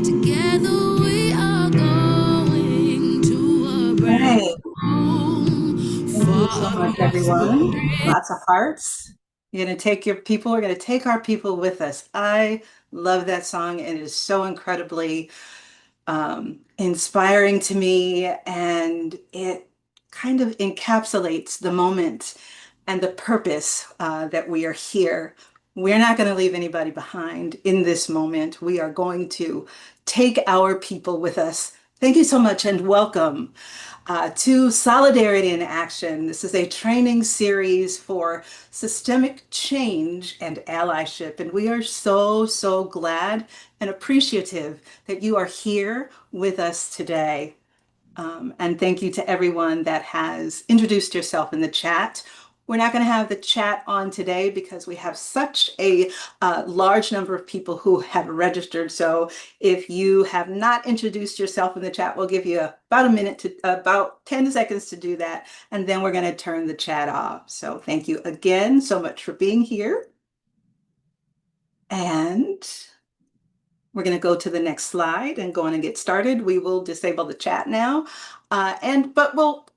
Together we are going to a brand Hey, new home, thank you so far much, across the everyone. bridge. Lots of hearts. You're going to take your people. We're going to take our people with us. I love that song, and it is so incredibly inspiring to me, and it kind of encapsulates the moment and the purpose that we are here. We're not going to leave anybody behind in this moment. We are going to take our people with us. Thank you so much, and welcome to Solidarity in Action. This is a training series for systemic change and allyship. And we are so, so glad and appreciative that you are here with us today. And thank you to everyone that has introduced yourself in the chat. We're not going to have the chat on today because we have such a large number of people who have registered. So if you have not introduced yourself in the chat, we'll give you about a minute to about 10 seconds to do that. And then we're going to turn the chat off. So thank you again so much for being here. And we're going to go to the next slide and go on and get started. We will disable the chat now. But we'll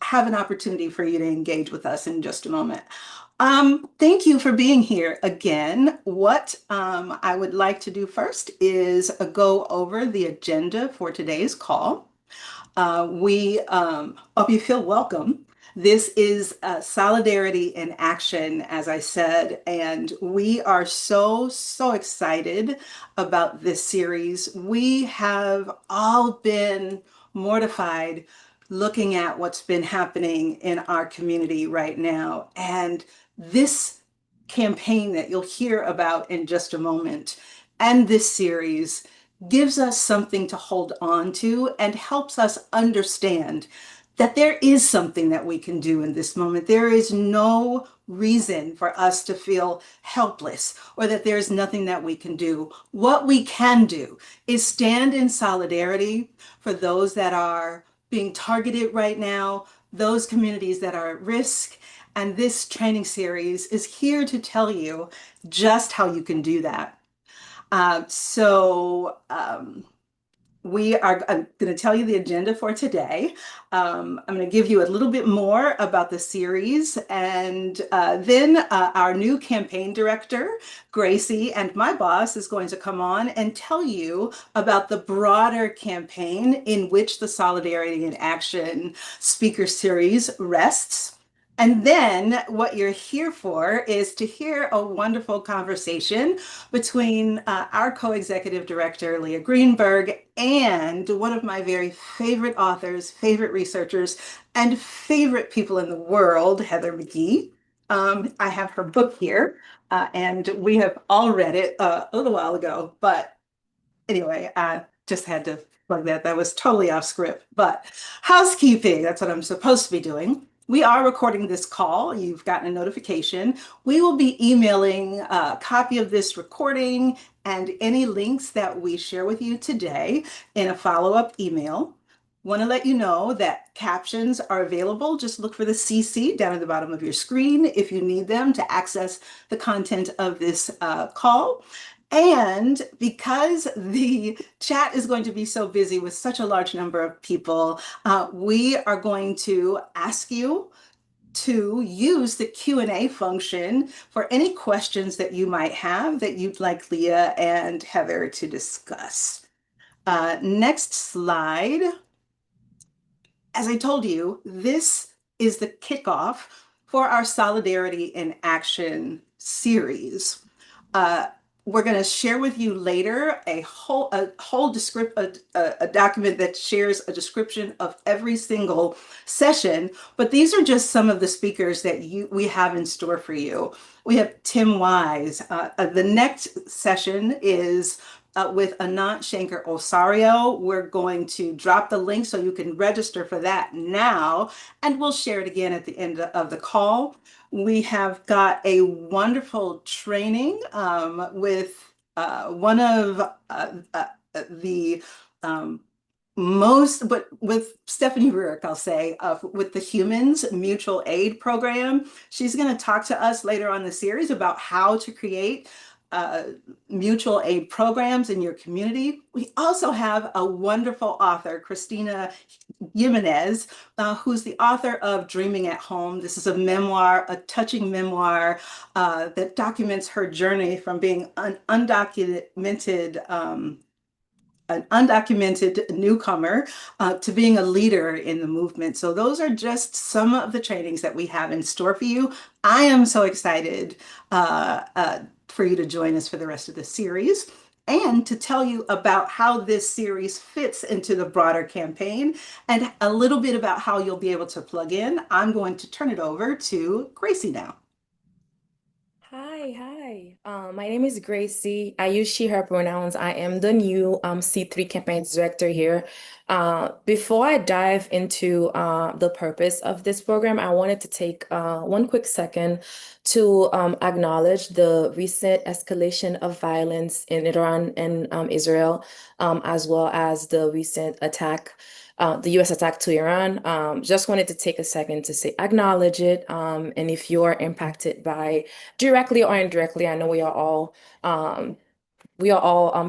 have an opportunity for you to engage with us in just a moment. Thank you for being here again. What I would like to do first is go over the agenda for today's call. We hope you feel welcome. This is Solidarity in Action, as I said, and we are so, so excited about this series. We have all been mortified looking at what's been happening in our community right now. And this campaign that you'll hear about in just a moment and this series gives us something to hold on to and helps us understand that there is something that we can do in this moment. There is no reason for us to feel helpless or that there's nothing that we can do. What we can do is stand in solidarity for those that are being targeted right now, those communities that are at risk. And this training series is here to tell you just how you can do that. I'm going to tell you the agenda for today. I'm going to give you a little bit more about the series, and then our new campaign director, Gracie, and my boss is going to come on and tell you about the broader campaign in which the Solidarity in Action speaker series rests. And then what you're here for is to hear a wonderful conversation between our co-executive director, Leah Greenberg, and one of my very favorite authors, favorite researchers, and favorite people in the world, Heather McGhee. I have her book here, and we have all read it a little while ago, but anyway, I just had to plug that. That was totally off script. But housekeeping, that's what I'm supposed to be doing. We are recording this call. You've gotten a notification. We will be emailing a copy of this recording and any links that we share with you today in a follow-up email. Want to let you know that captions are available. Just look for the CC down at the bottom of your screen if you need them to access the content of this call. And because the chat is going to be so busy with such a large number of people, we are going to ask you to use the Q&A function for any questions that you might have that you'd like Leah and Heather to discuss. Next slide. As I told you, this is the kickoff for our Solidarity in Action series. Uh, we're going to share with you later a whole a document that shares a description of every single session. But these are just some of the speakers that we have in store for you. We have Tim Wise. The next session is with Anant Shankar Osario. We're going to drop the link so you can register for that now, and we'll share it again at the end of the call. We have got a wonderful training with one of the but with Stephanie Rurik, I'll say, with the Humans Mutual Aid Program. She's going to talk to us later on in the series about how to create mutual aid programs in your community. We also have a wonderful author, Christina Jimenez, who's the author of Dreaming at Home. This is a memoir, a touching memoir that documents her journey from being an undocumented newcomer to being a leader in the movement. So those are just some of the trainings that we have in store for you. I am so excited for you to join us for the rest of the series and to tell you about how this series fits into the broader campaign and a little bit about how you'll be able to plug in. I'm going to turn it over to Gracie now. Hi. My name is Gracie. I use she, her pronouns. I am the new C3 campaign director here. Before I dive into the purpose of this program, I wanted to take one quick second to acknowledge the recent escalation of violence in Iran and Israel, as well as the recent attack the US attack to Iran. Just wanted to take a second to say, acknowledge it. And if you are impacted by directly or indirectly, I know we are all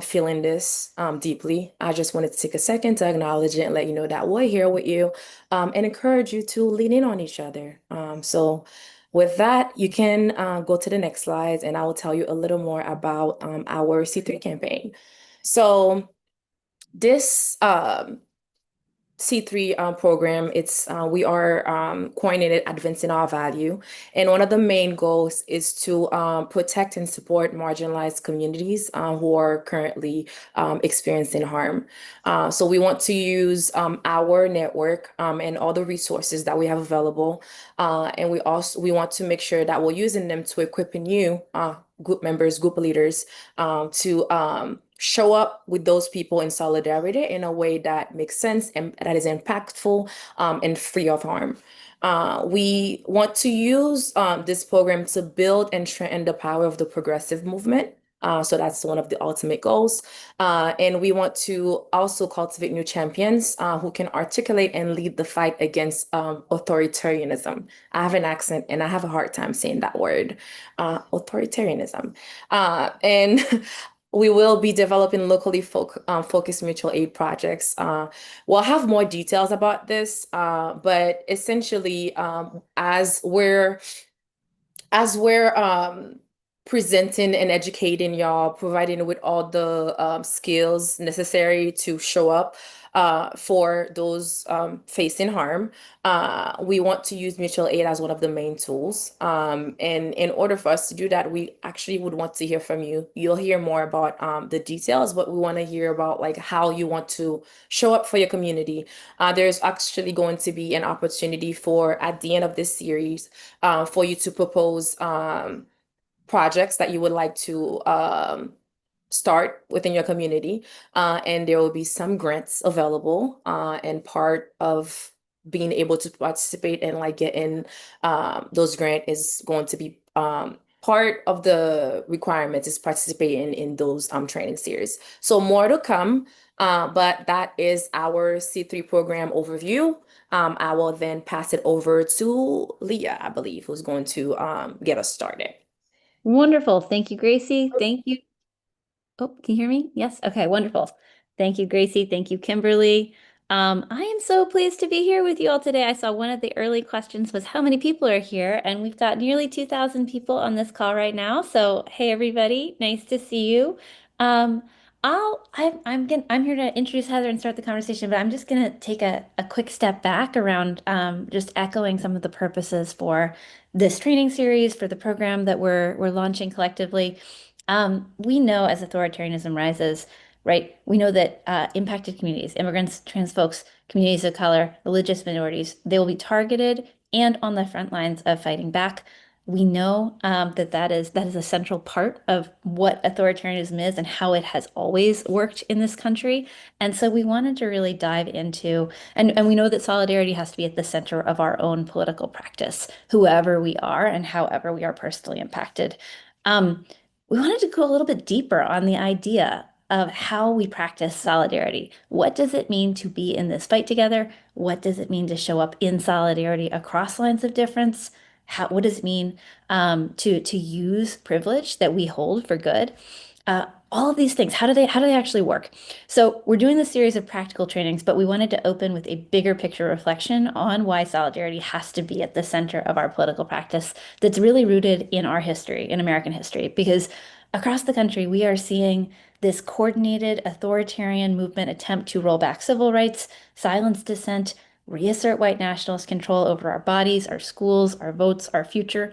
feeling this deeply. I just wanted to take a second to acknowledge it and let you know that we're here with you and encourage you to lean in on each other. So with that, you can go to the next slides and I will tell you a little more about our C3 campaign. So this C3 program, it's we are coining it advancing our value, and one of the main goals is to protect and support marginalized communities who are currently experiencing harm. So we want to use our network and all the resources that we have available, and we want to make sure that we're using them to equipping you, group members, group leaders, to show up with those people in solidarity in a way that makes sense and that is impactful and free of harm. We want to use this program to build and strengthen the power of the progressive movement. So that's one of the ultimate goals. And we want to also cultivate new champions who can articulate and lead the fight against authoritarianism. I have an accent and I have a hard time saying that word, authoritarianism. And we will be developing locally focused mutual aid projects. We'll have more details about this, but essentially, as we're presenting and educating y'all, providing with all the skills necessary to show up for those facing harm. We want to use mutual aid as one of the main tools. And in order for us to do that, we actually would want to hear from you. You'll hear more about the details, but we want to hear about like how you want to show up for your community. There's actually going to be an opportunity for at the end of this series for you to propose projects that you would like to start within your community. And there will be some grants available. And part of being able to participate and like get in those grant is going to be part of the requirements is participating in those training series. So more to come, but that is our C3 program overview. I will then pass it over to Leah, I believe, who's going to get us started. Wonderful. Thank you, Gracie. Thank you. Oh, can you hear me? Yes. Okay, wonderful. Thank you, Gracie. Thank you, Kimberly. I am so pleased to be here with you all today. I saw one of the early questions was how many people are here, and we've got nearly 2,000 people on this call right now. So, hey, everybody, nice to see you. Um, I'm here to introduce Heather and start the conversation, but I'm just gonna take a quick step back around just echoing some of the purposes for this training series for the program that we're launching collectively. We know as authoritarianism rises, right? We know that impacted communities, immigrants, trans folks, communities of color, religious minorities, they will be targeted and on the front lines of fighting back. We know that is a central part of what authoritarianism is and how it has always worked in this country. And so we wanted to really dive into, and we know that solidarity has to be at the center of our own political practice, whoever we are and however we are personally impacted. We wanted to go a little bit deeper on the idea of how we practice solidarity. What does it mean to be in this fight together? What does it mean to show up in solidarity across lines of difference? what does it mean to use privilege that we hold for good? All of these things, how do they actually work? So we're doing this series of practical trainings, but we wanted to open with a bigger picture reflection on why solidarity has to be at the center of our political practice that's really rooted in our history, in American history, because across the country, we are seeing this coordinated authoritarian movement attempt to roll back civil rights, silence dissent, reassert white nationalist control over our bodies, our schools, our votes, our future.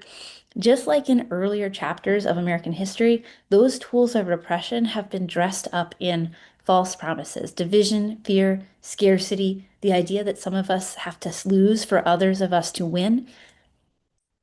Just like in earlier chapters of American history, those tools of repression have been dressed up in false promises, division, fear, scarcity, the idea that some of us have to lose for others of us to win.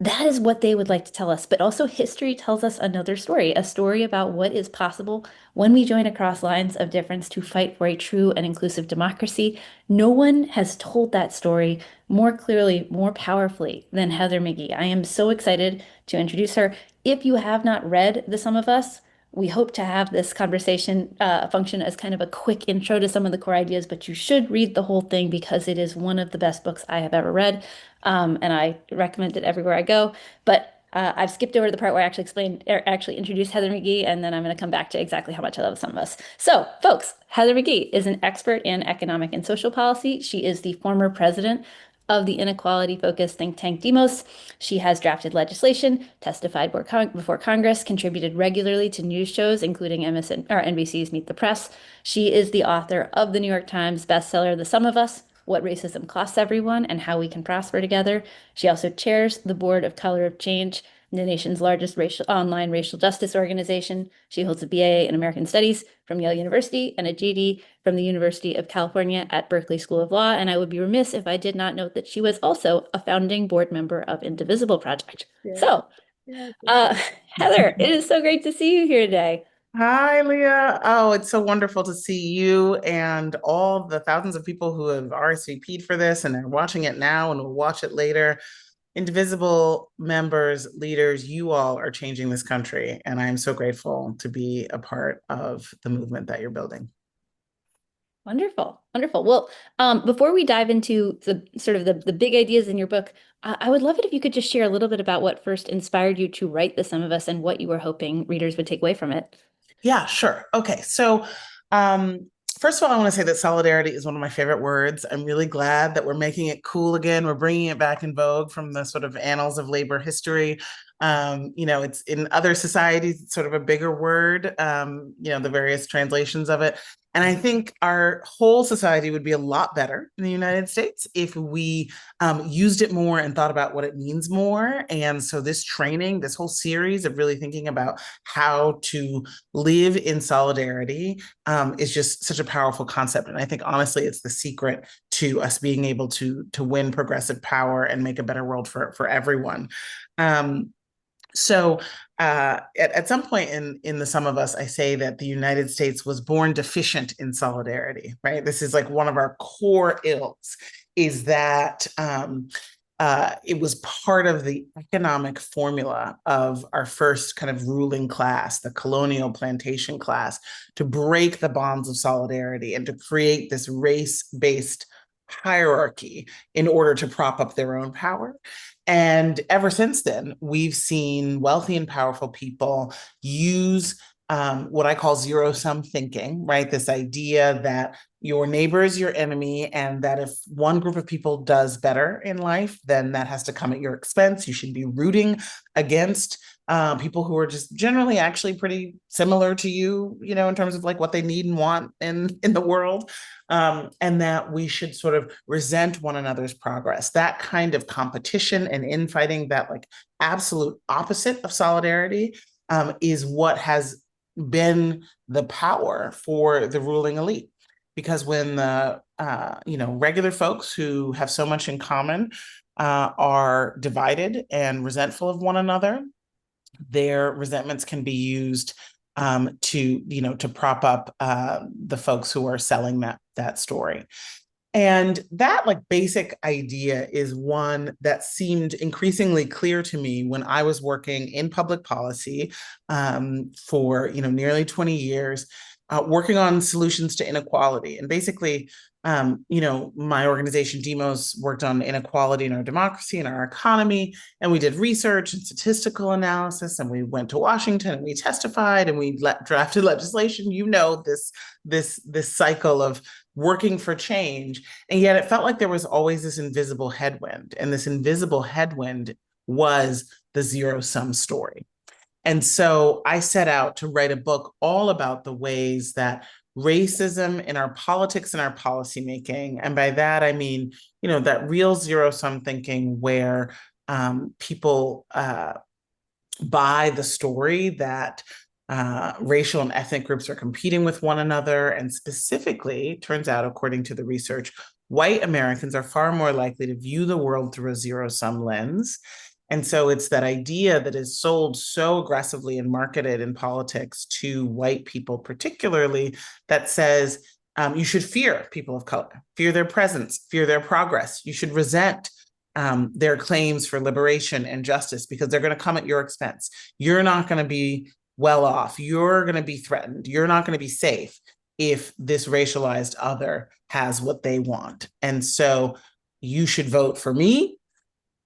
That is what they would like to tell us. But also, history tells us another story, a story about what is possible when we join across lines of difference to fight for a true and inclusive democracy. No one has told that story more clearly, more powerfully than Heather McGhee. I am so excited to introduce her. If you have not read The Sum of Us, we hope to have this conversation function as kind of a quick intro to some of the core ideas, but you should read the whole thing because it is one of the best books I have ever read. And I recommend it everywhere I go. But I've skipped over the part where I actually introduced Heather McGhee, and then I'm going to come back to exactly how much I love Some of Us. So, folks, Heather McGhee is an expert in economic and social policy. She is the former president of the inequality-focused think tank Demos. She has drafted legislation, testified before Congress, contributed regularly to news shows, including NBC's Meet the Press. She is the author of the New York Times bestseller, The Sum of Us: What Racism Costs Everyone and How We Can Prosper Together. She also chairs the board of Color of Change, the nation's largest online racial justice organization. She holds a BA in American Studies from Yale University and a JD from the University of California at Berkeley School of Law. And I would be remiss if I did not note that she was also a founding board member of Indivisible Project. Yeah. So, Heather, it is so great to see you here today. Hi, Leah. Oh, it's so wonderful to see you and all the thousands of people who have RSVP'd for this and are watching it now and will watch it later. Indivisible members, leaders, you all are changing this country, and I'm so grateful to be a part of the movement that you're building. Wonderful, wonderful. Well, before we dive into the big ideas in your book, I would love it if you could just share a little bit about what first inspired you to write The Sum of Us and what you were hoping readers would take away from it. Yeah, sure. Okay, so first of all, I want to say that solidarity is one of my favorite words. I'm really glad that we're making it cool again. We're bringing it back in vogue from the sort of annals of labor history. It's in other societies, it's sort of a bigger word, the various translations of it. And I think our whole society would be a lot better in the United States if we used it more and thought about what it means more. And so this training, this whole series of really thinking about how to live in solidarity is just such a powerful concept. And I think, honestly, it's the secret to us being able to win progressive power and make a better world for everyone. So at some point in The Sum of Us, I say that the United States was born deficient in solidarity, right? This is like one of our core ills, is that it was part of the economic formula of our first kind of ruling class, the colonial plantation class, to break the bonds of solidarity and to create this race-based hierarchy in order to prop up their own power. And ever since then, we've seen wealthy and powerful people use what I call zero-sum thinking, right? This idea that your neighbor is your enemy, and that if one group of people does better in life, then that has to come at your expense. You should be rooting against people who are just generally actually pretty similar to you, in terms of like what they need and want in the world. And that we should sort of resent one another's progress. That kind of competition and infighting, that like absolute opposite of solidarity, is what has been the power for the ruling elite. Because when the regular folks who have so much in common are divided and resentful of one another, their resentments can be used to prop up the folks who are selling that story. And that like basic idea is one that seemed increasingly clear to me when I was working in public policy for nearly 20 years, working on solutions to inequality. And basically My organization, Demos, worked on inequality in our democracy and our economy, and we did research and statistical analysis, and we went to Washington and we testified and we drafted legislation. This cycle of working for change, and yet it felt like there was always this invisible headwind, and this invisible headwind was the zero-sum story. And so I set out to write a book all about the ways that racism in our politics and our policymaking, and by that I mean, that real zero-sum thinking where people buy the story that racial and ethnic groups are competing with one another, and specifically, turns out, according to the research, white Americans are far more likely to view the world through a zero-sum lens. And so it's that idea that is sold so aggressively and marketed in politics to white people, particularly, that says you should fear people of color, fear their presence, fear their progress. You should resent their claims for liberation and justice because they're going to come at your expense. You're not going to be well off. You're going to be threatened. You're not going to be safe if this racialized other has what they want. And so you should vote for me,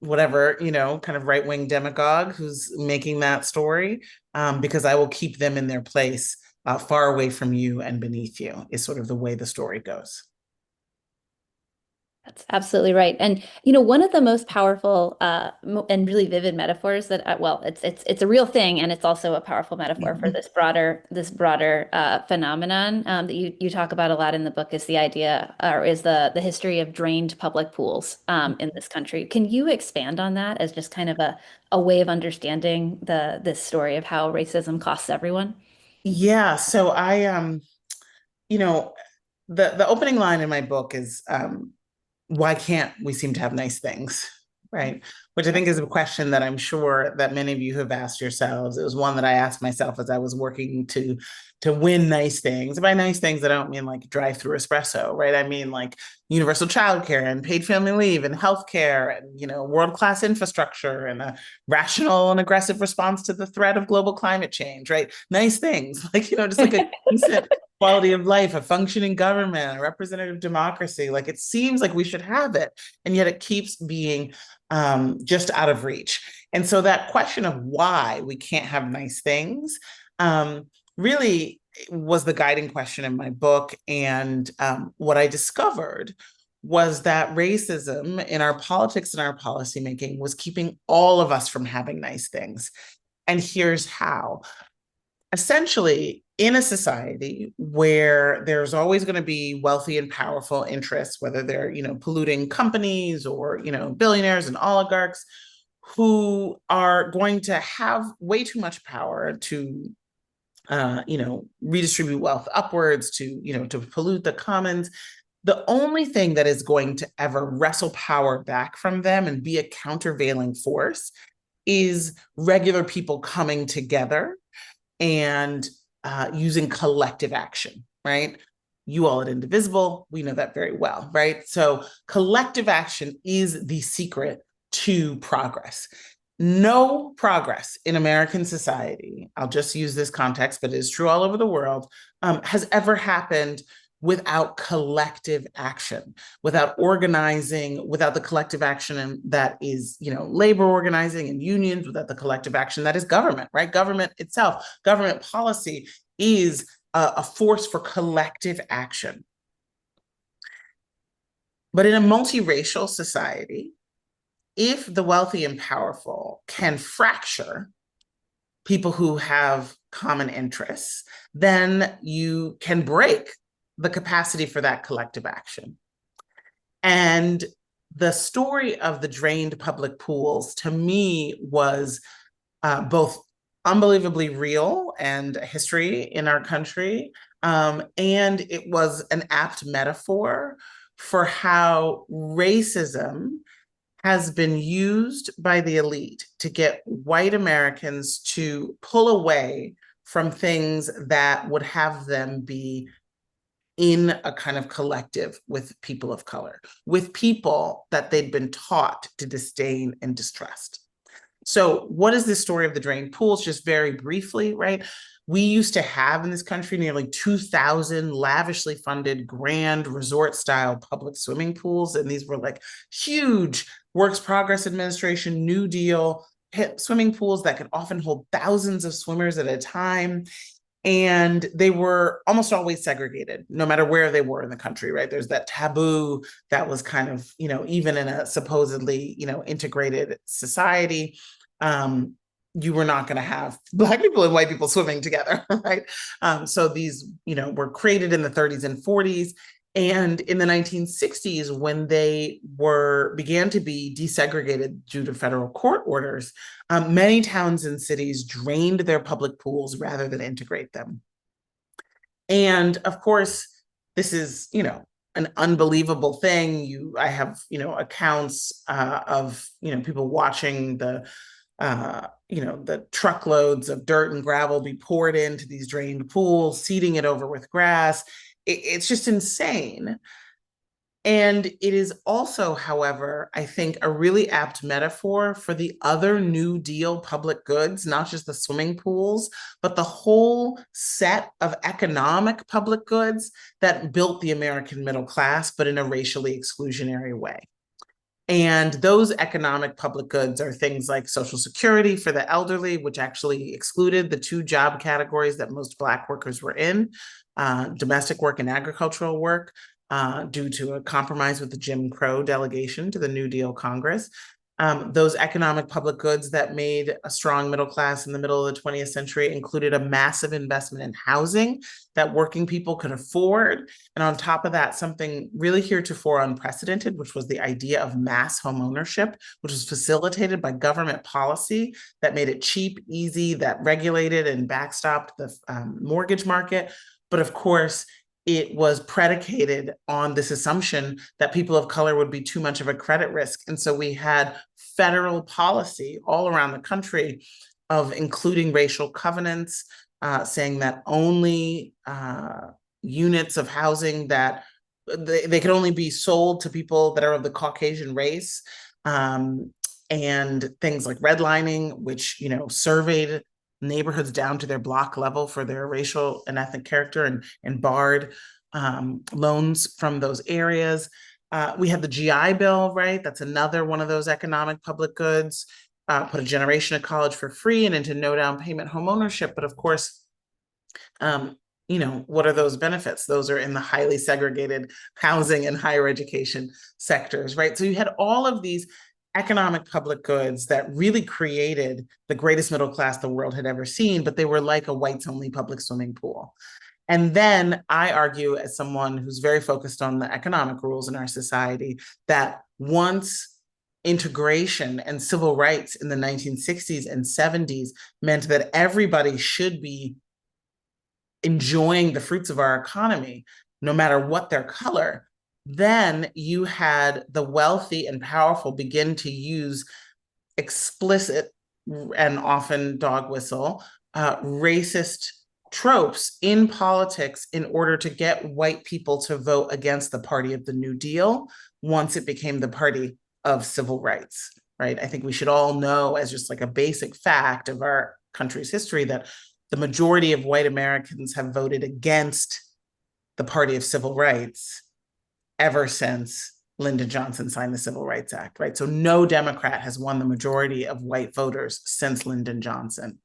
whatever, kind of right-wing demagogue who's making that story, because I will keep them in their place, far away from you and beneath you, is sort of the way the story goes. That's absolutely right. And, one of the most powerful and really vivid metaphors that, it's a real thing, and it's also a powerful metaphor for this broader phenomenon that you talk about a lot in the book is the idea, or is the history of drained public pools in this country. Can you expand on that as just kind of a way of understanding this story of how racism costs everyone? Yeah. So the opening line in my book is, why can't we seem to have nice things, right? Which I think is a question that I'm sure that many of you have asked yourselves. It was one that I asked myself as I was working to win nice things. By nice things, I don't mean like drive-through espresso, right? I mean like universal childcare and paid family leave and healthcare and, world-class infrastructure and a rational and aggressive response to the threat of global climate change, right? Nice things, like, just like a decent quality of life, a functioning government, a representative democracy. Like, it seems like we should have it, and yet it keeps being just out of reach. And so that question of why we can't have nice things really was the guiding question in my book. And what I discovered was that racism in our politics and our policymaking was keeping all of us from having nice things. And here's how. Essentially, in a society where there's always going to be wealthy and powerful interests, whether they're, polluting companies or, billionaires and oligarchs who are going to have way too much power to, redistribute wealth upwards, to pollute the commons. The only thing that is going to ever wrestle power back from them and be a countervailing force is regular people coming together and using collective action, right? You all at Indivisible, we know that very well, right? So collective action is the secret to progress. No progress in American society, I'll just use this context, but it is true all over the world, has ever happened without collective action, without organizing, without the collective action that is, labor organizing and unions, without the collective action that is government, right? Government itself, government policy is a force for collective action. But in a multiracial society, if the wealthy and powerful can fracture people who have common interests, then you can break the capacity for that collective action. And the story of the drained public pools, to me, was both unbelievably real and a history in our country, and it was an apt metaphor for how racism has been used by the elite to get white Americans to pull away from things that would have them be in a kind of collective with people of color, with people that they'd been taught to disdain and distrust. So what is this story of the drained pools? Just very briefly, right? We used to have in this country nearly 2,000 lavishly funded grand resort style public swimming pools. And these were like huge Works Progress Administration, New Deal swimming pools that could often hold thousands of swimmers at a time. And they were almost always segregated, no matter where they were in the country, right? There's that taboo that was kind of, even in a supposedly, integrated society, you were not going to have Black people and white people swimming together, right? So these, were created in the 30s and 40s. And in the 1960s, when they began to be desegregated due to federal court orders, many towns and cities drained their public pools rather than integrate them. And of course, this is, an unbelievable thing. I have, accounts of, people watching the truckloads of dirt and gravel be poured into these drained pools, seeding it over with grass. It's just insane. And it is also, however, I think a really apt metaphor for the other New Deal public goods, not just the swimming pools, but the whole set of economic public goods that built the American middle class, but in a racially exclusionary way. And those economic public goods are things like Social Security for the elderly, which actually excluded the two job categories that most Black workers were in, domestic work and agricultural work, due to a compromise with the Jim Crow delegation to the New Deal Congress. Those economic public goods that made a strong middle class in the middle of the 20th century included a massive investment in housing that working people could afford. And on top of that, something really heretofore unprecedented, which was the idea of mass home ownership, which was facilitated by government policy that made it cheap, easy, that regulated and backstopped the mortgage market. But of course, it was predicated on this assumption that people of color would be too much of a credit risk. And so we had federal policy all around the country of including racial covenants, saying that only units of housing that they could only be sold to people that are of the Caucasian race, and things like redlining, which, surveyed neighborhoods down to their block level for their racial and ethnic character and barred loans from those areas. We had the GI Bill, right? That's another one of those economic public goods, put a generation of college for free and into no down payment home ownership. But of course, what are those benefits? Those are in the highly segregated housing and higher education sectors, right? So you had all of these economic public goods that really created the greatest middle class the world had ever seen, but they were like a whites only public swimming pool. And then I argue, as someone who's very focused on the economic rules in our society, that once integration and civil rights in the 1960s and 70s meant that everybody should be enjoying the fruits of our economy, no matter what their color, then you had the wealthy and powerful begin to use explicit and often dog whistle racist tropes in politics in order to get white people to vote against the party of the New Deal once it became the party of civil rights, right? I think we should all know, as just like a basic fact of our country's history, that the majority of white Americans have voted against the party of civil rights ever since Lyndon Johnson signed the Civil Rights Act, right? So no Democrat has won the majority of white voters since Lyndon Johnson,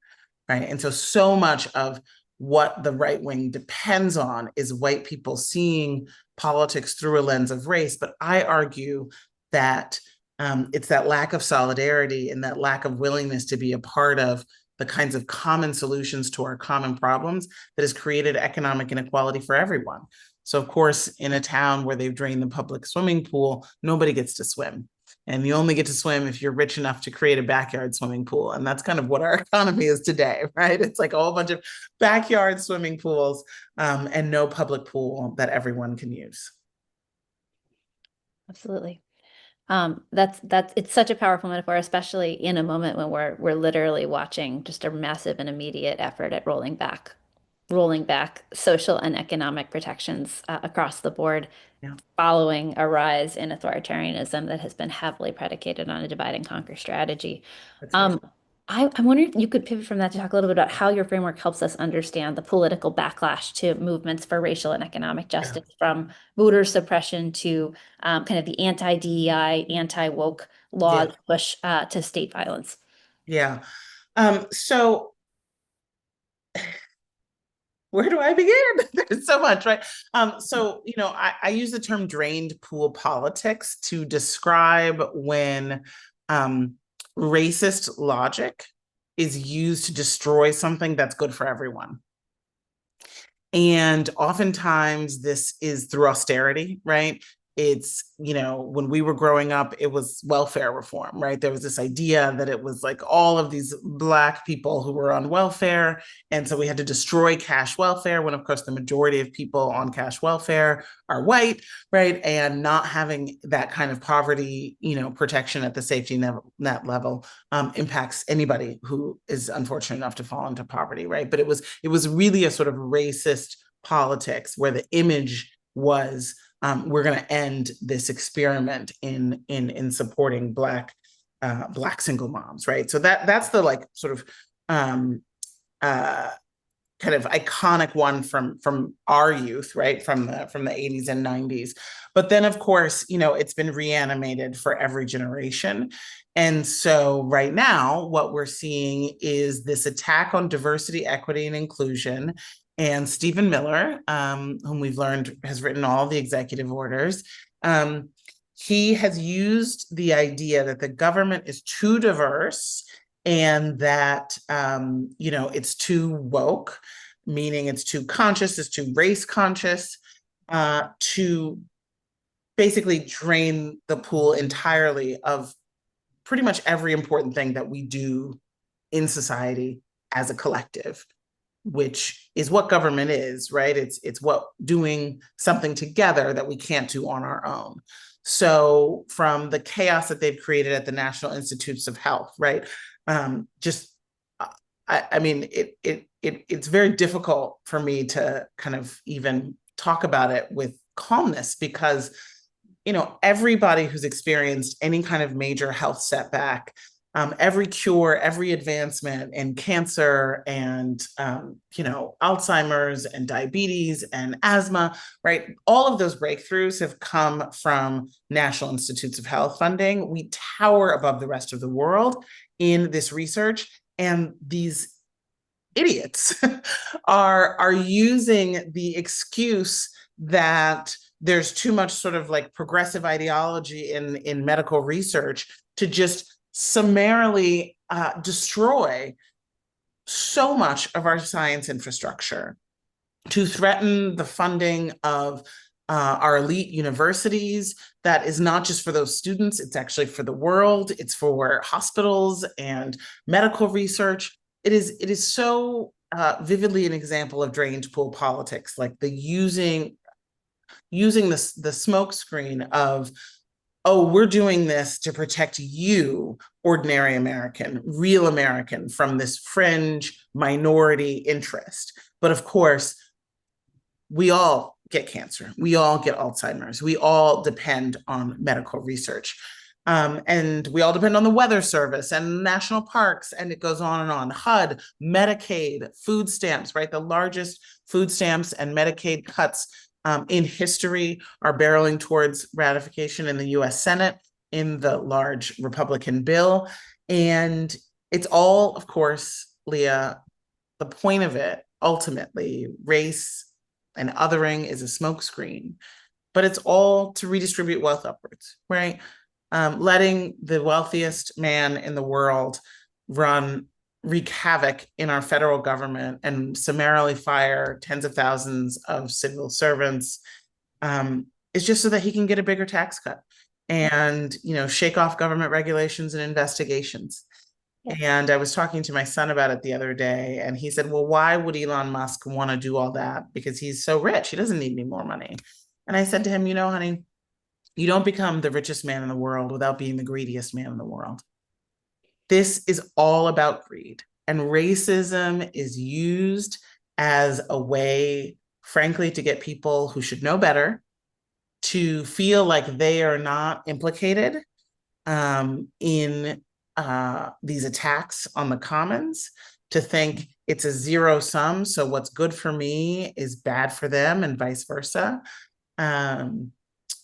right? And so much of what the right wing depends on is white people seeing politics through a lens of race. But I argue that it's that lack of solidarity and that lack of willingness to be a part of the kinds of common solutions to our common problems that has created economic inequality for everyone. So of course, in a town where they've drained the public swimming pool, nobody gets to swim. And you only get to swim if you're rich enough to create a backyard swimming pool. And that's kind of what our economy is today, right? It's like a whole bunch of backyard swimming pools and no public pool that everyone can use. Absolutely. It's such a powerful metaphor, especially in a moment when we're literally watching just a massive and immediate effort at rolling back social and economic protections across the board, Yeah. following a rise in authoritarianism that has been heavily predicated on a divide and conquer strategy. That's right. I'm wondering if you could pivot from that to talk a little bit about how your framework helps us understand the political backlash to movements for racial and economic justice, from voter suppression to kind of the anti-DEI, anti-woke laws push to state violence. Yeah. So where do I begin? There's so much, right? So, I use the term drained pool politics to describe when racist logic is used to destroy something that's good for everyone. And oftentimes this is through austerity, right? It's, when we were growing up, it was welfare reform, right? There was this idea that it was like all of these Black people who were on welfare. And so we had to destroy cash welfare, when of course the majority of people on cash welfare are white, right? And not having that kind of poverty, protection at the safety net level impacts anybody who is unfortunate enough to fall into poverty, right? But it was really a sort of racist politics where the image was, we're going to end this experiment in supporting Black single moms, right? So that's the like sort of kind of iconic one from our youth, right? From the 80s and 90s. But then of course, it's been reanimated for every generation. And so right now, what we're seeing is this attack on diversity, equity, and inclusion. And Stephen Miller, whom we've learned has written all the executive orders, he has used the idea that the government is too diverse and that, it's too woke, meaning it's too conscious, it's too race conscious, to basically drain the pool entirely of pretty much every important thing that we do in society as a collective, which is what government is, right? It's what doing something together that we can't do on our own. So from the chaos that they've created at the National Institutes of Health, right? It's very difficult for me to kind of even talk about it with calmness because, everybody who's experienced any kind of major health setback, every cure, every advancement in cancer and, Alzheimer's and diabetes and asthma, right? All of those breakthroughs have come from National Institutes of Health funding. We tower above the rest of the world in this research, and these idiots are using the excuse that there's too much sort of like progressive ideology in medical research to just summarily destroy so much of our science infrastructure, to threaten the funding of our elite universities. That is not just for those students, it's actually for the world, it's for hospitals and medical research. It is so vividly an example of drained pool politics, like the using the smoke screen of, oh, we're doing this to protect you, ordinary American, real American, from this fringe minority interest. But of course, we all get cancer. We all get Alzheimer's. We all depend on medical research. And we all depend on the Weather Service and national parks, and it goes on and on. HUD, Medicaid, food stamps, right? The largest food stamps and Medicaid cuts in history are barreling towards ratification in the US Senate in the large Republican bill. And it's all, of course, Leah, the point of it, ultimately, race and othering is a smokescreen, but it's all to redistribute wealth upwards, right? Letting the wealthiest man in the world wreak havoc in our federal government and summarily fire tens of thousands of civil servants is just so that he can get a bigger tax cut and, shake off government regulations and investigations. And I was talking to my son about it the other day, and he said, well, why would Elon Musk want to do all that? Because he's so rich. He doesn't need any more money. And I said to him, honey, you don't become the richest man in the world without being the greediest man in the world. This is all about greed. And racism is used as a way, frankly, to get people who should know better to feel like they are not implicated in these attacks on the commons, to think it's a zero sum. So what's good for me is bad for them and vice versa.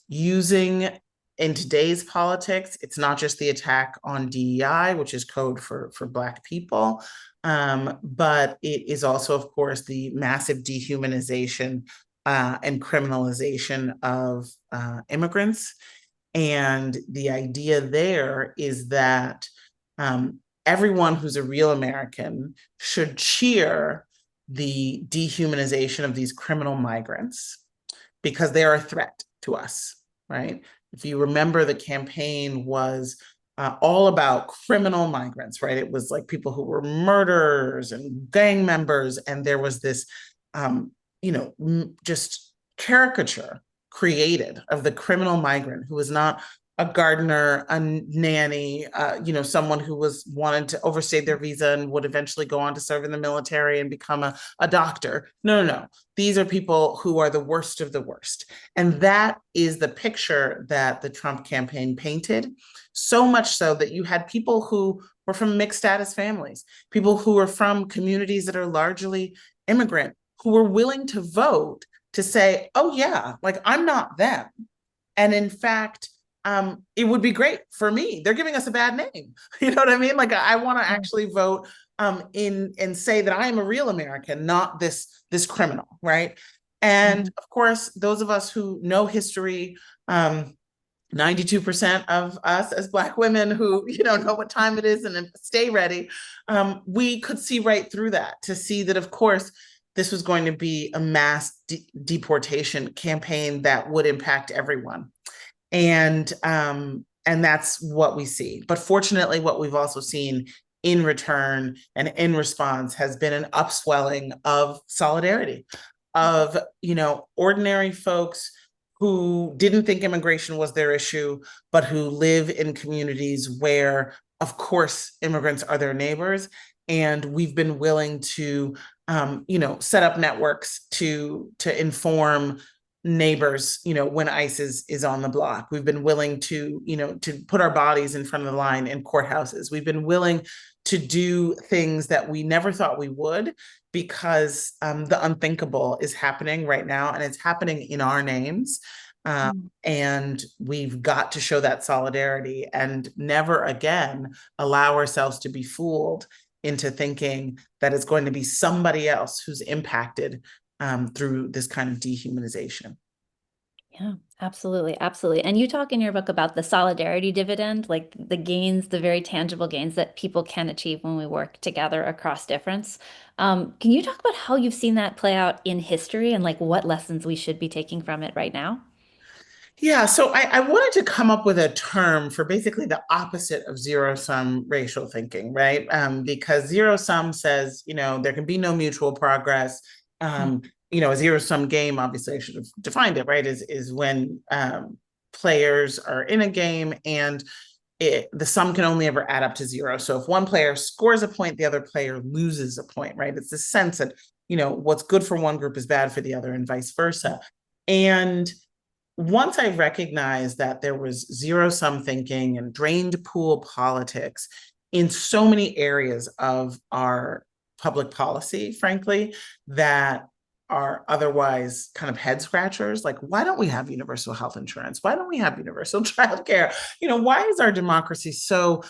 Using in today's politics, it's not just the attack on DEI, which is code for Black people, but it is also, of course, the massive dehumanization and criminalization of immigrants. And the idea there is that everyone who's a real American should cheer the dehumanization of these criminal migrants because they are a threat to us, right? If you remember, the campaign was all about criminal migrants, right? It was like people who were murderers and gang members, and there was this, just caricature created of the criminal migrant who was not a gardener, a nanny, someone who was wanted to overstay their visa and would eventually go on to serve in the military and become a doctor. No. These are people who are the worst of the worst. And that is the picture that the Trump campaign painted, so much so that you had people who were from mixed status families, people who were from communities that are largely immigrant, who were willing to vote to say, oh yeah, like I'm not them. And in fact, it would be great for me. They're giving us a bad name. You know what I mean? Like I want to actually vote and say that I am a real American, not this criminal, right? And of course, those of us who know history, 92% of us as Black women who know what time it is and stay ready, we could see right through that, to see that, of course, this was going to be a mass deportation campaign that would impact everyone. And that's what we see. But fortunately, what we've also seen in return and in response has been an upswelling of solidarity, of ordinary folks who didn't think immigration was their issue, but who live in communities where, of course, immigrants are their neighbors. And we've been willing to set up networks to inform neighbors, when ICE is on the block. We've been willing to put our bodies in front of the line in courthouses. We've been willing to do things that we never thought we would, because the unthinkable is happening right now, and it's happening in our names. And we've got to show that solidarity and never again allow ourselves to be fooled into thinking that it's going to be somebody else who's impacted through this kind of dehumanization. Yeah, absolutely. Absolutely. And you talk in your book about the solidarity dividend, like the gains, the very tangible gains that people can achieve when we work together across difference. Can you talk about how you've seen that play out in history and like what lessons we should be taking from it right now? Yeah, so I wanted to come up with a term for basically the opposite of zero-sum racial thinking, right? Because zero-sum says, there can be no mutual progress. A zero-sum game, obviously I should have defined it, right, is when players are in a game and the sum can only ever add up to zero. So if one player scores a point, the other player loses a point, right? It's this sense that, what's good for one group is bad for the other and vice versa. And once I recognized that there was zero-sum thinking and drained pool politics in so many areas of our public policy, frankly, that are otherwise kind of head scratchers, like, why don't we have universal health insurance? Why don't we have universal childcare? Why is our democracy so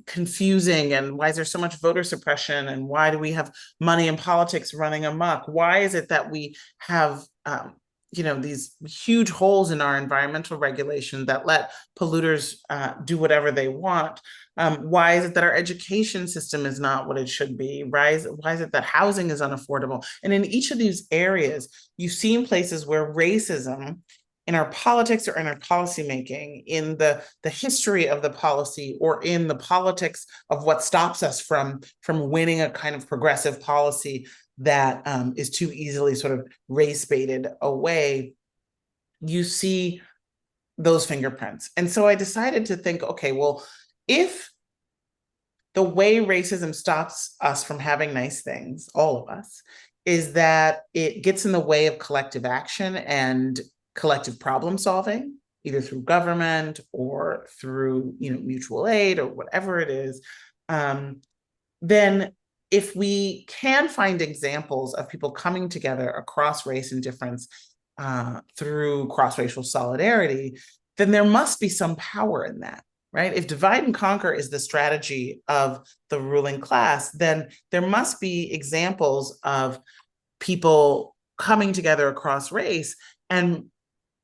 confusing? And why is there so much voter suppression? And why do we have money in politics running amok? Why is it that we have these huge holes in our environmental regulation that let polluters do whatever they want? Why is it that our education system is not what it should be? Why is it that housing is unaffordable? And in each of these areas, you've seen places where racism in our politics or in our policymaking, in the history of the policy or in the politics of what stops us from winning a kind of progressive policy that is too easily sort of race baited away, you see those fingerprints. And so I decided to think, okay, well, if the way racism stops us from having nice things, all of us, is that it gets in the way of collective action and collective problem solving, either through government or through, mutual aid or whatever it is, then if we can find examples of people coming together across race and difference through cross-racial solidarity, then there must be some power in that, right? If divide and conquer is the strategy of the ruling class, then there must be examples of people coming together across race and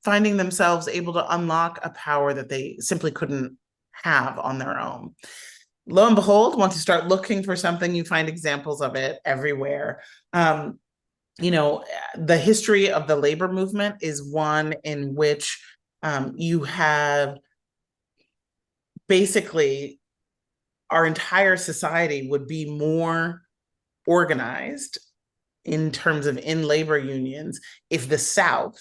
finding themselves able to unlock a power that they simply couldn't have on their own. Lo and behold, once you start looking for something, you find examples of it everywhere. The history of the labor movement is one in which you have basically our entire society would be more organized in terms of in labor unions if the South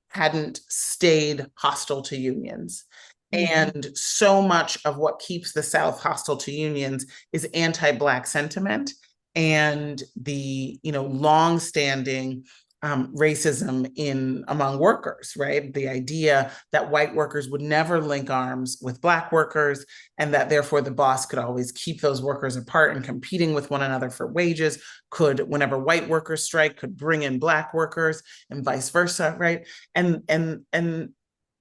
hadn't stayed hostile to unions. And so much of what keeps the South hostile to unions is anti-Black sentiment and the long-standing racism among workers, right? The idea that white workers would never link arms with Black workers, and that therefore the boss could always keep those workers apart and competing with one another for wages, whenever white workers strike, could bring in Black workers and vice versa, right? And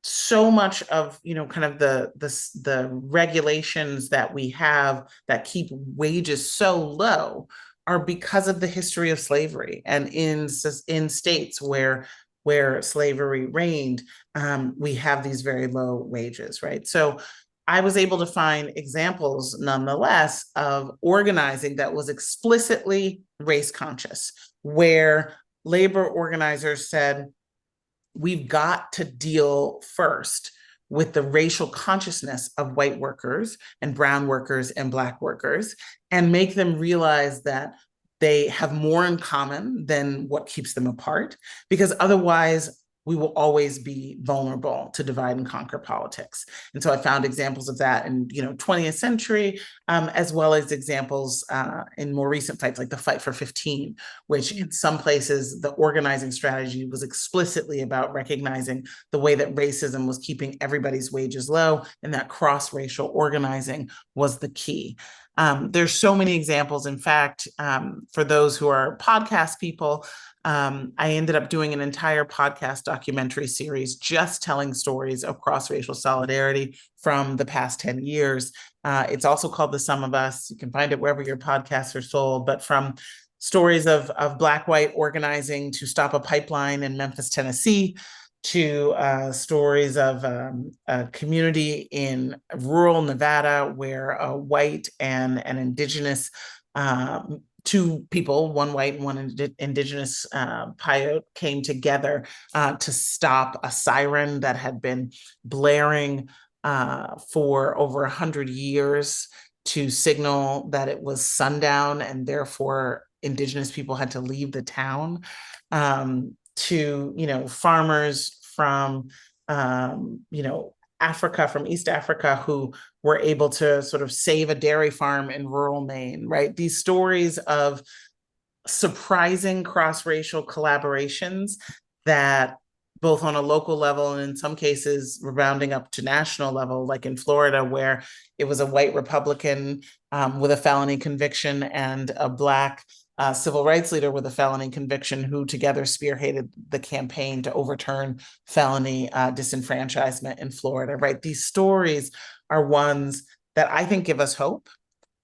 so much of kind of the regulations that we have that keep wages so low are because of the history of slavery. And in states where slavery reigned, we have these very low wages, right? So I was able to find examples nonetheless of organizing that was explicitly race conscious, where labor organizers said, we've got to deal first with the racial consciousness of white workers and brown workers and Black workers, and make them realize that they have more in common than what keeps them apart, because otherwise we will always be vulnerable to divide and conquer politics. And so I found examples of that in 20th century, as well as examples in more recent fights, like the Fight for 15, which in some places the organizing strategy was explicitly about recognizing the way that racism was keeping everybody's wages low, and that cross-racial organizing was the key. There's so many examples. In fact, for those who are podcast people, I ended up doing an entire podcast documentary series just telling stories of cross-racial solidarity from the past 10 years. It's also called The Sum of Us. You can find it wherever your podcasts are sold, but from stories of Black-white organizing to stop a pipeline in Memphis, Tennessee, to stories of a community in rural Nevada where a white and an indigenous two people, one white and one indigenous Paiute, came together to stop a siren that had been blaring for over 100 years to signal that it was sundown, and therefore indigenous people had to leave the town. To farmers from Africa, from East Africa, who were able to sort of save a dairy farm in rural Maine, right? These stories of surprising cross-racial collaborations that both on a local level and in some cases rebounding up to national level, like in Florida, where it was a white Republican with a felony conviction and a Black civil rights leader with a felony conviction who together spearheaded the campaign to overturn felony disenfranchisement in Florida, right? These stories are ones that I think give us hope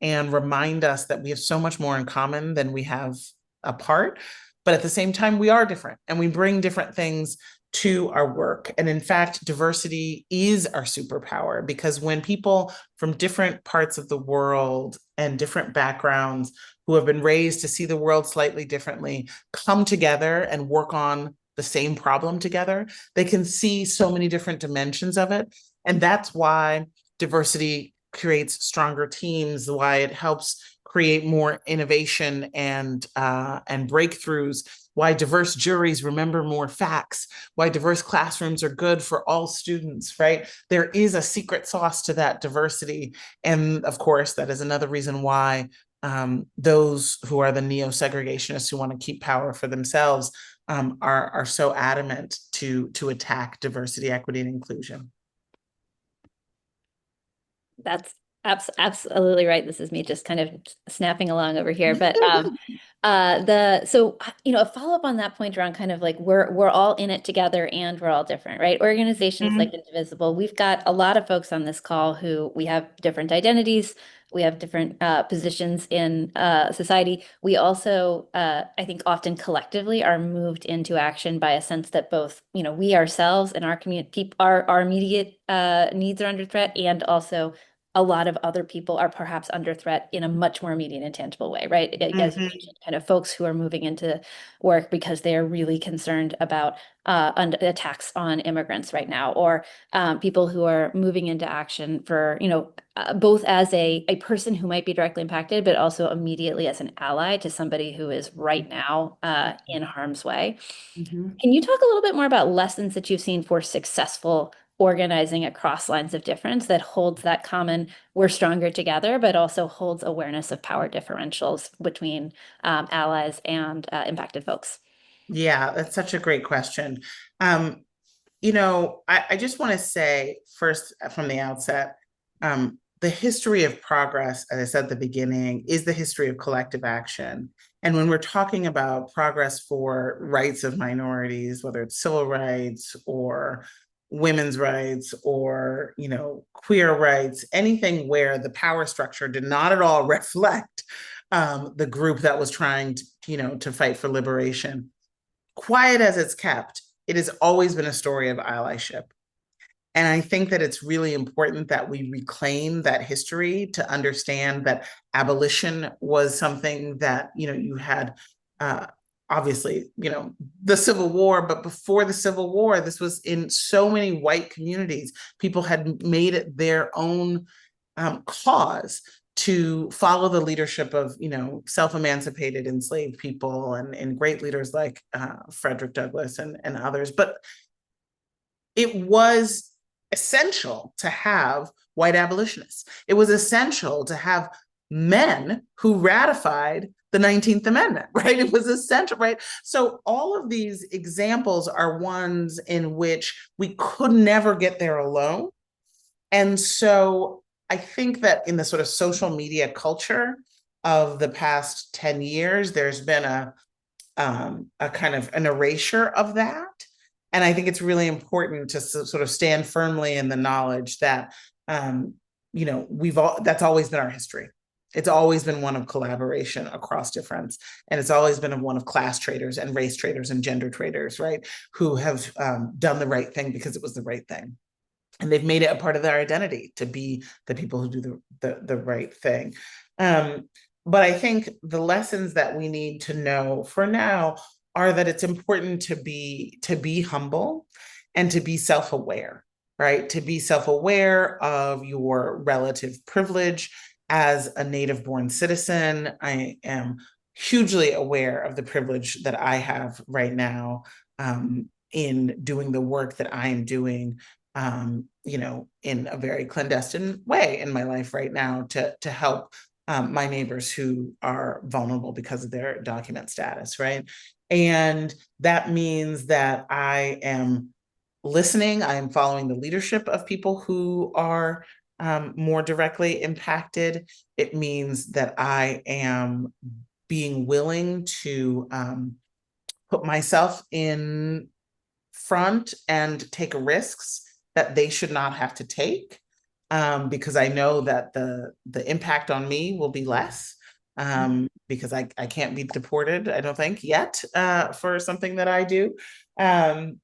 and remind us that we have so much more in common than we have apart. But at the same time, we are different and we bring different things to our work. And in fact, diversity is our superpower, because when people from different parts of the world and different backgrounds who have been raised to see the world slightly differently come together and work on the same problem together, they can see so many different dimensions of it. And that's why diversity creates stronger teams, why it helps create more innovation and breakthroughs, why diverse juries remember more facts, why diverse classrooms are good for all students, right? There is a secret sauce to that diversity. And of course, that is another reason why those who are the neo-segregationists who want to keep power for themselves are so adamant to attack diversity, equity, and inclusion. That's absolutely right. This is me just kind of snapping along over here. But a follow-up on that point around kind of like we're all in it together and we're all different, right? Organizations like Indivisible, we've got a lot of folks on this call who we have different identities, we have different positions in society. We also, I think, often collectively are moved into action by a sense that both, we ourselves and our community, our immediate needs are under threat, and also a lot of other people are perhaps under threat in a much more immediate and tangible way, right? As you mentioned, kind of folks who are moving into work because they are really concerned about attacks on immigrants right now, or people who are moving into action for, both as a person who might be directly impacted, but also immediately as an ally to somebody who is right now in harm's way. Can you talk a little bit more about lessons that you've seen for successful organizing across lines of difference that holds that common, we're stronger together, but also holds awareness of power differentials between allies and impacted folks? Yeah, that's such a great question. I just want to say first from the outset, the history of progress, as I said at the beginning, is the history of collective action. And when we're talking about progress for rights of minorities, whether it's civil rights or women's rights or, queer rights, anything where the power structure did not at all reflect the group that was trying to fight for liberation. Quiet as it's kept, it has always been a story of allyship. And I think that it's really important that we reclaim that history to understand that abolition was something that, you had, obviously, the Civil War, but before the Civil War, this was in so many white communities. People had made it their own cause to follow the leadership of, self-emancipated enslaved people and great leaders like Frederick Douglass and others. But it was essential to have white abolitionists. It was essential to have men who ratified the 19th Amendment, right? It was essential, right? So all of these examples are ones in which we could never get there alone. And so I think that in the sort of social media culture of the past 10 years, there's been a kind of an erasure of that. And I think it's really important to sort of stand firmly in the knowledge that, that's always been our history. It's always been one of collaboration across difference. And it's always been one of class traders and race traders and gender traders, right? Who have done the right thing because it was the right thing. And they've made it a part of their identity to be the people who do the right thing. But I think the lessons that we need to know for now are that it's important to be humble and to be self-aware, right? To be self-aware of your relative privilege as a native-born citizen. I am hugely aware of the privilege that I have right now in doing the work that I am doing, in a very clandestine way in my life right now to help my neighbors who are vulnerable because of their document status, right? And that means that I am listening, I am following the leadership of people who are more directly impacted. It means that I am being willing to put myself in front and take risks that they should not have to take, because I know that the impact on me will be less, because I can't be deported, I don't think, yet, for something that I do. And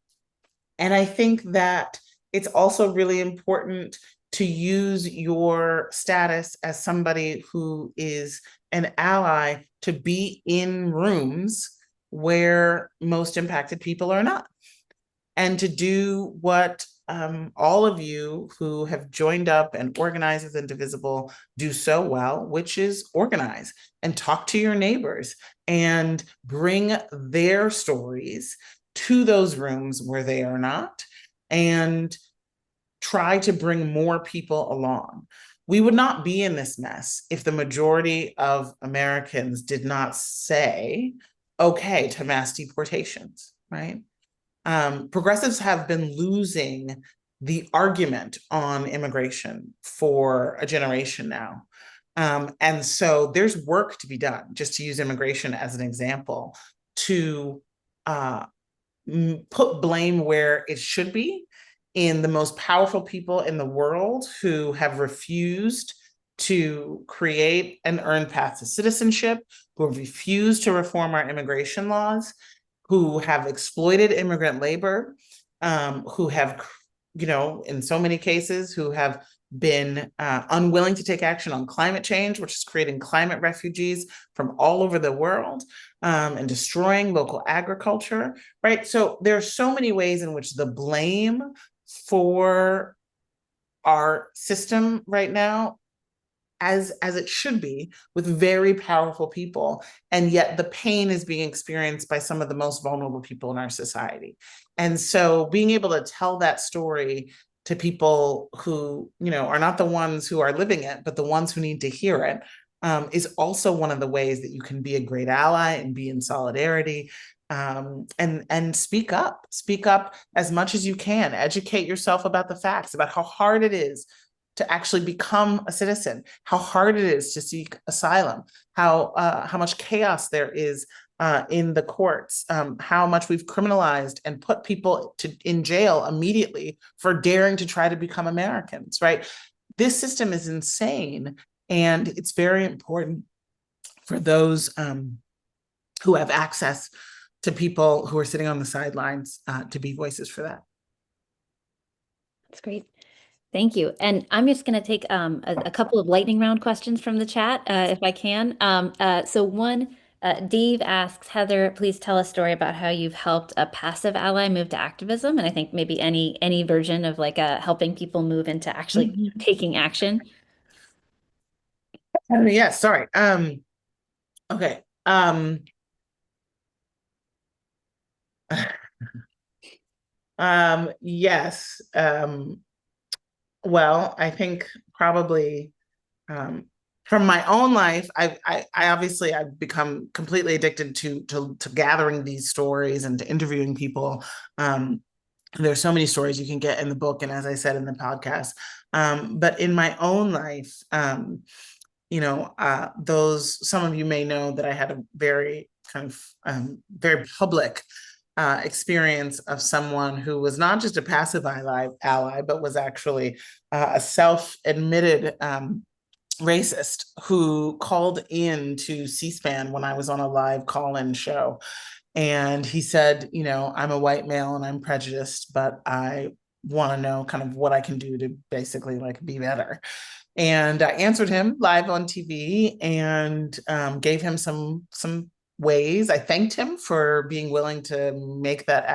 I think that it's also really important to use your status as somebody who is an ally to be in rooms where most impacted people are not, and to do what all of you who have joined up and organized as Indivisible do so well, which is organize and talk to your neighbors and bring their stories to those rooms where they are not, and try to bring more people along. We would not be in this mess if the majority of Americans did not say, okay, to mass deportations, right? Progressives have been losing the argument on immigration for a generation now. And so there's work to be done, just to use immigration as an example, to put blame where it should be, in the most powerful people in the world who have refused to create an earned path to citizenship, who have refused to reform our immigration laws, who have exploited immigrant labor, who have, in so many cases, who have been unwilling to take action on climate change, which is creating climate refugees from all over the world, and destroying local agriculture, right? So there are so many ways in which the blame for our system right now, as it should be, with very powerful people, and yet the pain is being experienced by some of the most vulnerable people in our society. And so being able to tell that story to people who, are not the ones who are living it, but the ones who need to hear it, is also one of the ways that you can be a great ally and be in solidarity. And speak up as much as you can. Educate yourself about the facts, about how hard it is to actually become a citizen, how hard it is to seek asylum, how much chaos there is in the courts, how much we've criminalized and put people in jail immediately for daring to try to become Americans, right? This system is insane, and it's very important for those who have access to people who are sitting on the sidelines to be voices for that. That's great. Thank you. And I'm just going to take a couple of lightning round questions from the chat, if I can. So one, Dave asks, Heather, please tell a story about how you've helped a passive ally move to activism. And I think maybe any version of like helping people move into actually taking action. Yeah, sorry. Okay. Yes. Well, I think probably from my own life, I obviously I've become completely addicted to gathering these stories and to interviewing people. There's so many stories you can get in the book, and as I said in the podcast. But in my own life, some of you may know that I had a very kind of very public experience of someone who was not just a passive ally, but was actually a self-admitted racist who called in to C-SPAN when I was on a live call-in show. And he said, I'm a white male and I'm prejudiced, but I want to know kind of what I can do to basically like be better. And I answered him live on TV and gave him some ways. I thanked him for being willing to make that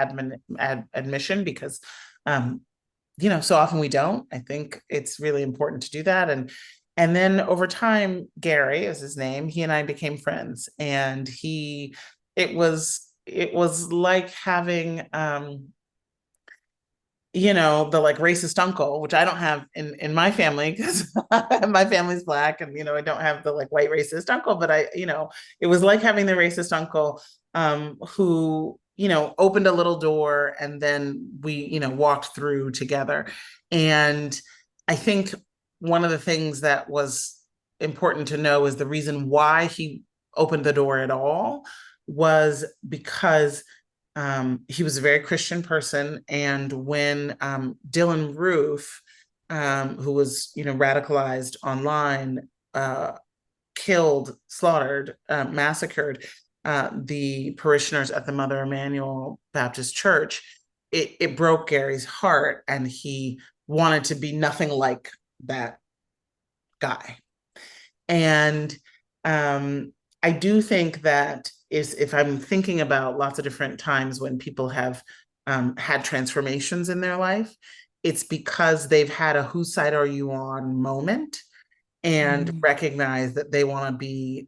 admission, because so often we don't. I think it's really important to do that. And then over time, Gary is his name, he and I became friends. And it was like having the like racist uncle, which I don't have in my family, because my family's Black, and I don't have the like white racist uncle, but it was like having the racist uncle who opened a little door, and then we walked through together. And I think one of the things that was important to know is the reason why he opened the door at all was because he was a very Christian person. And when Dylan Roof, who was, radicalized online, killed, slaughtered, massacred the parishioners at the Mother Emanuel Baptist Church, it broke Gary's heart, and he wanted to be nothing like that guy. And I do think that if I'm thinking about lots of different times when people have had transformations in their life, it's because they've had a whose side are you on moment, and recognize that they want to be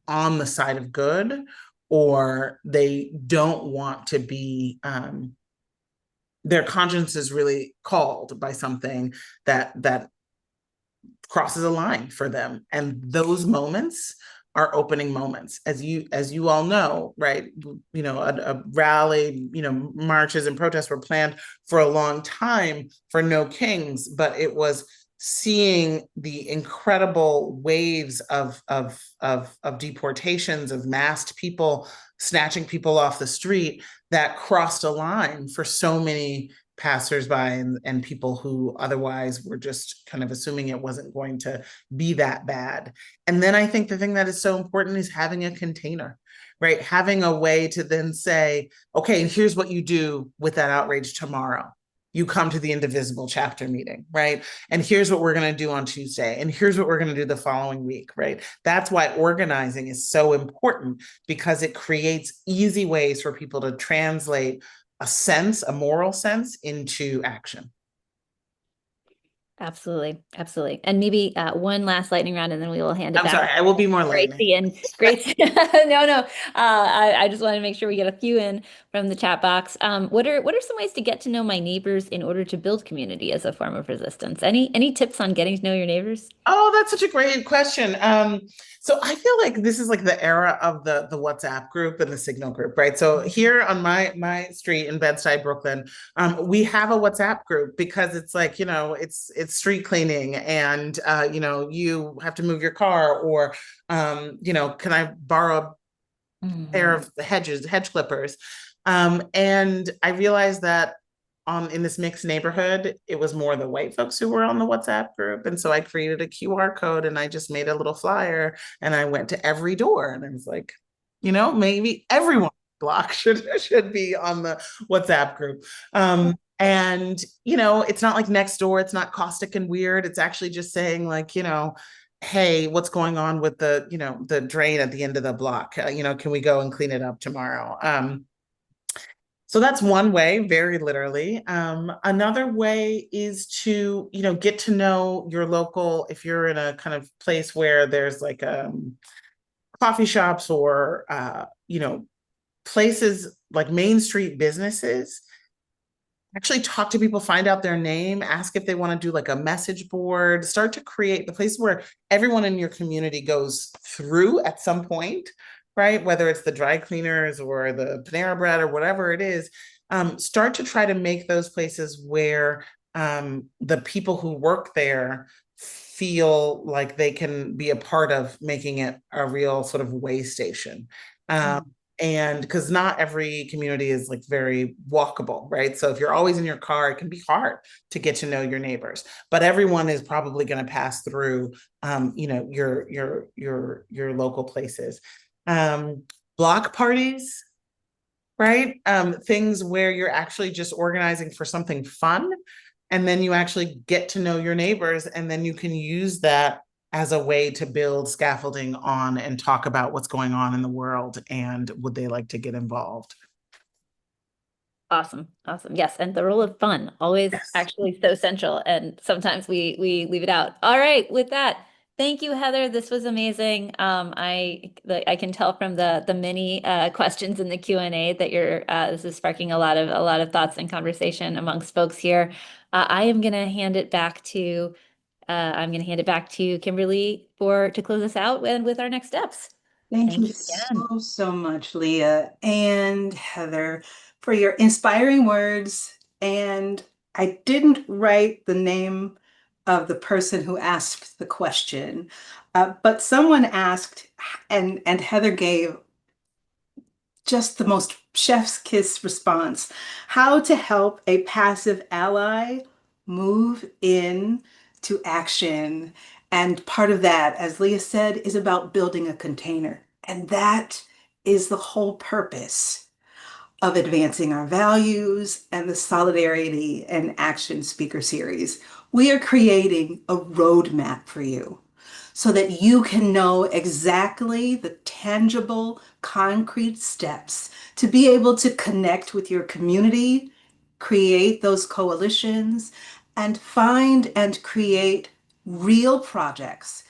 on the side of good, or they don't want to be, their conscience is really called by something that crosses a line for them. And those moments our opening moments. As you all know, right? A rally, marches and protests were planned for a long time for No Kings, but it was seeing the incredible waves of deportations, of massed people snatching people off the street that crossed a line for so many passersby and people who otherwise were just kind of assuming it wasn't going to be that bad. And then I think the thing that is so important is having a container, right? Having a way to then say, okay, here's what you do with that outrage tomorrow. You come to the Indivisible chapter meeting, right? And here's what we're going to do on Tuesday. And here's what we're going to do the following week, right? That's why organizing is so important, because it creates easy ways for people to translate a moral sense into action. Absolutely. Absolutely. And maybe one last lightning round, and then we will hand it back. I'm sorry, I will be more lightning. Gracie and Gracie. No. I just want to make sure we get a few in from the chat box. What are some ways to get to know my neighbors in order to build community as a form of resistance? Any tips on getting to know your neighbors? Oh, that's such a great question. So I feel like this is like the era of the WhatsApp group and the Signal group, right? So here on my street in Bed-Stuy, Brooklyn, we have a WhatsApp group because it's like, it's street cleaning, and you have to move your car, or can I borrow a pair of hedge clippers? And I realized that in this mixed neighborhood, it was more the white folks who were on the WhatsApp group. And so I created a QR code and I just made a little flyer, and I went to every door, and I was like, maybe everyone block should be on the WhatsApp group. And it's not like next door, it's not caustic and weird. It's actually just saying like, hey, what's going on with the drain at the end of the block? Can we go and clean it up tomorrow? So that's one way, very literally. Another way is to, get to know your local, if you're in a kind of place where there's like coffee shops or, places like Main Street businesses, actually talk to people, find out their name, ask if they want to do like a message board, start to create the place where everyone in your community goes through at some point, right? Whether it's the dry cleaners or the Panera Bread or whatever it is, start to try to make those places where the people who work there feel like they can be a part of making it a real sort of way station. And because not every community is like very walkable, right? So if you're always in your car, it can be hard to get to know your neighbors, but everyone is probably going to pass through, your local places. Block parties, right? Things where you're actually just organizing for something fun, and then you actually get to know your neighbors, and then you can use that as a way to build scaffolding on and talk about what's going on in the world, and would they like to get involved? Awesome. Yes, and the role of fun, always actually so central, and sometimes we leave it out. All right, with that, thank you, Heather. This was amazing. I can tell from the many questions in the Q&A that this is sparking a lot of thoughts and conversation amongst folks here. I'm gonna hand it back to Kimberly to close us out and with our next steps. Thank you again. so much, Leah and Heather, for your inspiring words. And I didn't write the name of the person who asked the question, but someone asked, and Heather gave just the most chef's kiss response: how to help a passive ally move in to action. And part of that, as Leah said, is about building a container. And that is the whole purpose of advancing our values and the Solidarity and Action Speaker Series. We are creating a roadmap for you so that you can know exactly the tangible, concrete steps to be able to connect with your community, create those coalitions, and find and create real projects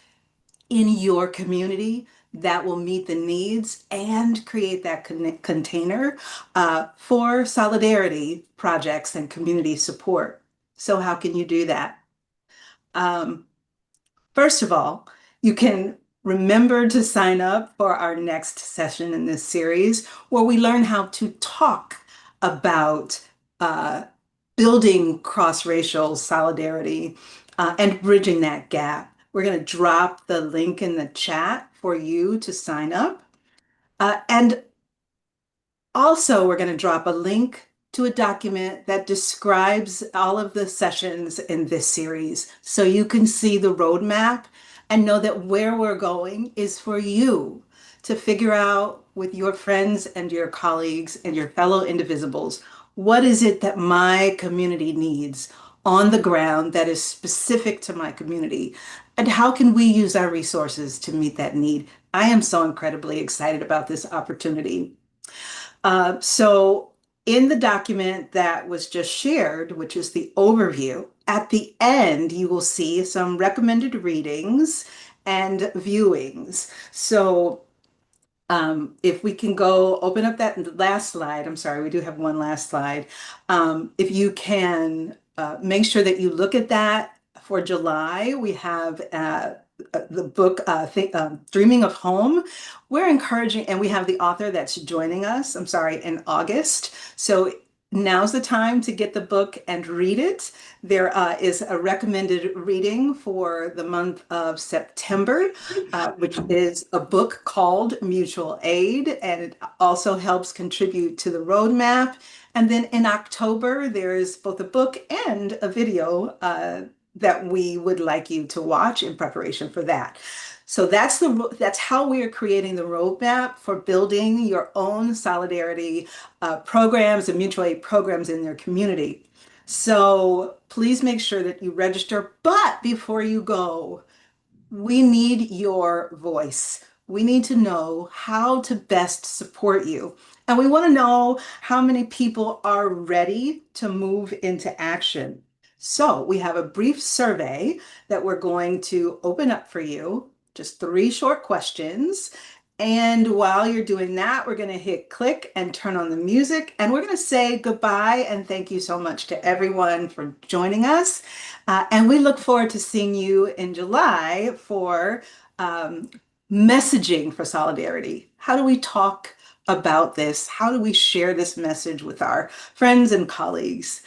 in your community that will meet the needs and create that container for solidarity projects and community support. So how can you do that? First of all, you can Remember to sign up for our next session in this series where we learn how to talk about building cross-racial solidarity and bridging that gap. We're going to drop the link in the chat for you to sign up. And also, we're going to drop a link to a document that describes all of the sessions in this series so you can see the roadmap and know that where we're going is for you to figure out with your friends and your colleagues and your fellow indivisibles, what is it that my community needs on the ground that is specific to my community? And how can we use our resources to meet that need? I am so incredibly excited about this opportunity. So in the document that was just shared, which is the overview, at the end, you will see some recommended readings and viewings. So if we can go open up that last slide, I'm sorry, we do have one last slide. If you can make sure that you look at that for July, we have the book Dreaming of Home. We're encouraging, and we have the author that's joining us, I'm sorry, in August. So now's the time to get the book and read it. There is a recommended reading for the month of September, which is a book called Mutual Aid, and it also helps contribute to the roadmap. And then in October, there is both a book and a video that we would like you to watch in preparation for that. So that's how we are creating the roadmap for building your own solidarity programs and mutual aid programs in your community. So please make sure that you register. But before you go, we need your voice. We need to know how to best support you. And we want to know how many people are ready to move into action. So we have a brief survey that we're going to open up for you, just 3 short questions. And while you're doing that, we're going to hit click and turn on the music. And we're going to say goodbye and thank you so much to everyone for joining us. And we look forward to seeing you in July for messaging for solidarity. How do we talk about this? How do we share this message with our friends and colleagues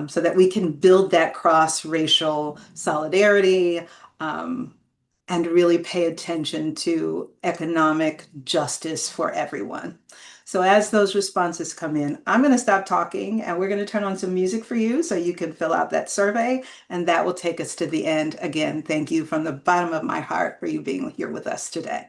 so that we can build that cross-racial solidarity and really pay attention to economic justice for everyone? So as those responses come in, I'm going to stop talking and we're going to turn on some music for you so you can fill out that survey, and that will take us to the end. Again, thank you from the bottom of my heart for you being here with us today.